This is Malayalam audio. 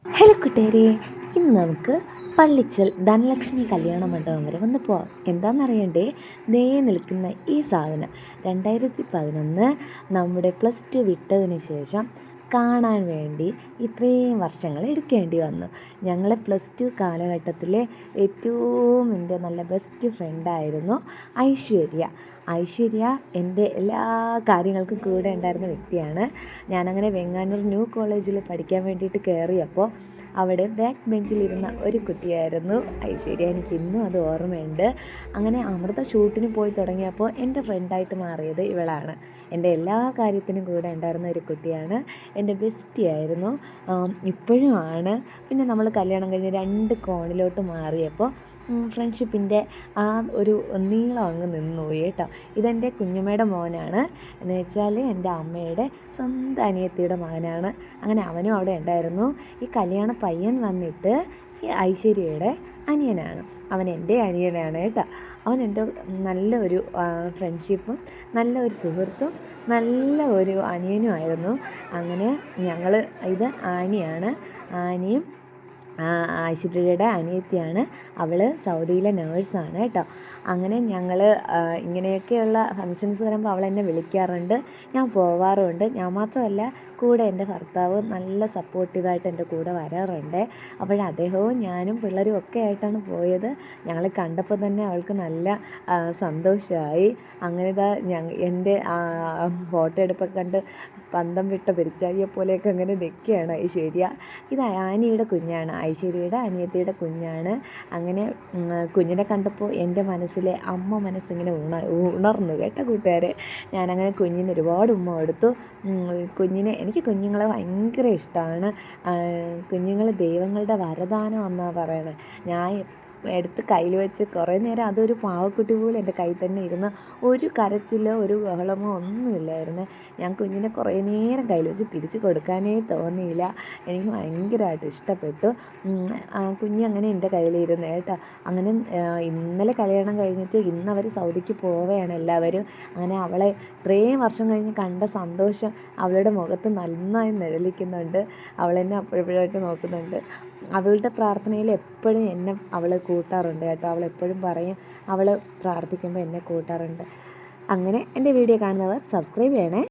ഹലോ കൂട്ടുകാരെ, ഇന്ന് നമുക്ക് പള്ളിച്ചൽ ധനലക്ഷ്മി കല്യാണ മണ്ഡപം വരെ ഒന്ന് പോവാം. എന്താണെന്നറിയണ്ടേ, നേ നിൽക്കുന്ന ഈ സാധനം 2011 നമ്മുടെ +2 വിട്ടതിന് ശേഷം കാണാൻ വേണ്ടി ഇത്രയും വർഷങ്ങൾ എടുക്കേണ്ടി വന്നു. ഞങ്ങൾ +2 കാലഘട്ടത്തിലെ ഏറ്റവും എൻ്റെ നല്ല ബെസ്റ്റ് ഫ്രണ്ടായിരുന്നു ഐശ്വര്യ. ഐശ്വര്യ എൻ്റെ എല്ലാ കാര്യങ്ങൾക്കും കൂടെ ഉണ്ടായിരുന്ന വ്യക്തിയാണ്. ഞാനങ്ങനെ വെങ്ങാനൂർ ന്യൂ കോളേജിൽ പഠിക്കാൻ വേണ്ടിയിട്ട് കയറിയപ്പോൾ അവിടെ ബാക്ക് ബെഞ്ചിലിരുന്ന ഒരു കുട്ടിയായിരുന്നു ഐശ്വര്യ. എനിക്കിന്നും അത് ഓർമ്മയുണ്ട്. അങ്ങനെ അമൃത ഷൂട്ടിന് പോയി തുടങ്ങിയപ്പോൾ എൻ്റെ ഫ്രണ്ടായിട്ട് മാറിയത് ഇവളാണ്. എൻ്റെ എല്ലാ കാര്യത്തിനും കൂടെ ഉണ്ടായിരുന്ന ഒരു കുട്ടിയാണ്. എൻ്റെ ബെസ്റ്റിയായിരുന്നു, ഇപ്പോഴും ആണ്. പിന്നെ നമ്മൾ കല്യാണം കഴിഞ്ഞ് 2 കോണിലോട്ട് മാറിയപ്പോൾ ഫ്രണ്ട്ഷിപ്പിൻ്റെ ആ ഒരു നീളം അങ്ങ് നിന്നുപോയി കേട്ടോ. ഇതെൻ്റെ കുഞ്ഞമ്മയുടെ മോനാണ്, എന്ന് വെച്ചാൽ എൻ്റെ അമ്മയുടെ സ്വന്തം അനിയത്തിയുടെ മകനാണ്. അങ്ങനെ അവനും അവിടെ ഉണ്ടായിരുന്നു. ഈ കല്യാണ പയ്യൻ വന്നിട്ട് ഈ ഐശ്വര്യയുടെ അനിയനാണ്. അവൻ എൻ്റെ അനിയനാണ് കേട്ടോ. അവൻ എൻ്റെ നല്ലൊരു ഫ്രണ്ട്ഷിപ്പും നല്ല ഒരു സുഹൃത്തും നല്ല ഒരു അനിയനുമായിരുന്നു. അങ്ങനെ ഇത് ആനിയാണ്. ആനിയും ഐശ്വര്യയുടെ അനിയത്തിയാണ്. അവൾ സൗദിയിലെ നേഴ്സാണ് കേട്ടോ. അങ്ങനെ ഞങ്ങൾ ഇങ്ങനെയൊക്കെയുള്ള ഫങ്ഷൻസ് വരുമ്പോൾ അവൾ എന്നെ വിളിക്കാറുണ്ട്, ഞാൻ പോവാറുമുണ്ട്. ഞാൻ മാത്രമല്ല, കൂടെ എൻ്റെ ഭർത്താവ് നല്ല സപ്പോർട്ടീവായിട്ട് എൻ്റെ കൂടെ വരാറുണ്ട്. അപ്പോൾ അദ്ദേഹവും ഞാനും പിള്ളേരും ഒക്കെ ആയിട്ടാണ് പോയത്. ഞങ്ങൾ കണ്ടപ്പോൾ തന്നെ അവൾക്ക് നല്ല സന്തോഷമായി. അങ്ങനെ എൻ്റെ ഫോട്ടോ എടുപ്പൊക്കെ കണ്ട് പന്തം വിട്ട പെരിച്ചാഴിയെ പോലെയൊക്കെ അങ്ങനെ നിൽക്കുകയാണ് ഐശ്വര്യ. ഇത് ആനിയുടെ കുഞ്ഞാണ്, ഐശ്വര്യയുടെ അനിയത്തിയുടെ കുഞ്ഞാണ്. അങ്ങനെ കുഞ്ഞിനെ കണ്ടപ്പോൾ എൻ്റെ മനസ്സിലെ അമ്മ മനസ്സിങ്ങനെ ഉണർന്നു കേട്ടോ കൂട്ടുകാരെ. ഞാനങ്ങനെ കുഞ്ഞിന് ഒരുപാട് ഉമ്മ കൊടുത്തു. എനിക്ക് കുഞ്ഞുങ്ങളെ ഭയങ്കര ഇഷ്ടമാണ്. കുഞ്ഞുങ്ങൾ ദൈവങ്ങളുടെ വരദാനം എന്നാണ് പറയണത്. ഞാൻ എടുത്ത് കയ്യിൽ വെച്ച് കുറേ നേരം അതൊരു പാവക്കുട്ടി പോലെ എൻ്റെ കയ്യിൽ തന്നെ ഇരുന്ന് ഒരു കരച്ചിലോ ഒരു ബഹളമോ ഒന്നുമില്ലായിരുന്നു. ഞാൻ കുഞ്ഞിനെ കുറേ നേരം കയ്യിൽ വെച്ച് തിരിച്ച് കൊടുക്കാനേ തോന്നിയില്ല. എനിക്ക് ഭയങ്കരമായിട്ട് ഇഷ്ടപ്പെട്ടു. കുഞ്ഞങ്ങനെ എൻ്റെ കയ്യിലിരുന്ന് കേട്ടോ. അങ്ങനെ ഇന്നലെ കല്യാണം കഴിഞ്ഞിട്ട് ഇന്നവർ സൗദിക്ക് പോവുകയാണ് എല്ലാവരും. അങ്ങനെ അവളെ ഇത്രയും വർഷം കഴിഞ്ഞ് കണ്ട സന്തോഷം അവളുടെ മുഖത്ത് നന്നായി നിഴലിക്കുന്നുണ്ട്. അവളെന്നെ അപ്പോഴപ്പോഴായിട്ട് നോക്കുന്നുണ്ട്. അവളുടെ പ്രാർത്ഥനയിൽ എപ്പോഴും എന്നെ അവൾ കൂട്ടാറുണ്ട് കേട്ടോ. അവൾ എപ്പോഴും പറയും, അവൾ പ്രാർത്ഥിക്കുമ്പോൾ എന്നെ കൂട്ടാറുണ്ട്. അങ്ങനെ എൻ്റെ വീഡിയോ കാണുന്നവർ സബ്സ്ക്രൈബ് ചെയ്യണേ.